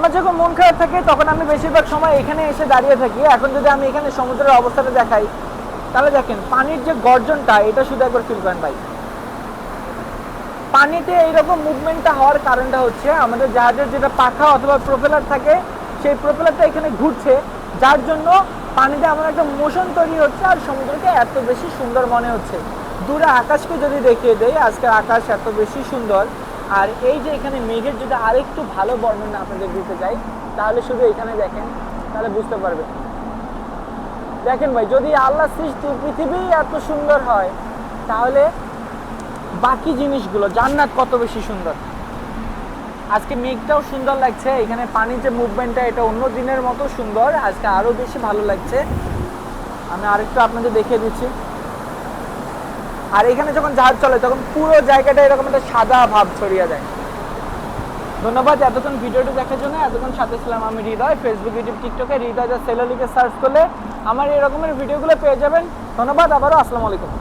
আমার যখন মন খারাপ থাকে তখন আমি বেশিরভাগ সময় এখানে এসে দাঁড়িয়ে থাকি। এখন যদি আমি এখানে সমুদ্রের অবস্থাটা দেখাই, তাহলে দেখেন পানির যে গর্জনটা, এটা শুধু একবার ফিল করেন ভাই। পানিতে এইরকম মুভমেন্টটা হওয়ার কারণটা হচ্ছে আমাদের জাহাজের যেটা পাখা অথবা প্রোপেলার থাকে, সেই প্রোপেলারটা এখানে ঘুরছে, যার জন্য পানিতে এমন একটা মোশন তৈরি হচ্ছে আর সমুদ্রকে এত বেশি সুন্দর মনে হচ্ছে। দূরে আকাশকে যদি দেখিয়ে দেই, আজকের আকাশ এত বেশি সুন্দর। আর এই যে এখানে মেঘের যদি আরেকটু ভালো বর্ণনা আপনাদের দিতে চাই, তাহলে শুধু এখানে দেখেন, তাহলে বুঝতে পারবেন। দেখেন ভাই, যদি আল্লাহ সৃষ্টি পৃথিবী এত সুন্দর হয়, তাহলে বাকি জিনিসগুলো, জান্নাত কত বেশি সুন্দর। আজকে মেঘটাও সুন্দর লাগছে, এখানে পানির যে মুভমেন্টটা, এটা অন্য দিনের মতো সুন্দর, আজকে আরো বেশি ভালো লাগছে। আমি আরেকটু আপনাদের দেখিয়ে দিচ্ছি। আর এখানে যখন জাহাজ চলে তখন পুরো জায়গাটা এরকম একটা সাদা ভাব ছড়িয়ে যায়। ধন্যবাদ এতক্ষণ ভিডিওটি দেখার জন্য। এতক্ষণ সাথে ছিলাম আমি হৃদয়। ফেসবুক, ইউটিউব, টিকটকে হৃদয় দ্য সেলর লিখে সার্চ করলে আমার এই রকমের ভিডিওগুলো পেয়ে যাবেন। ধন্যবাদ আবারও। আসসালামু আলাইকুম।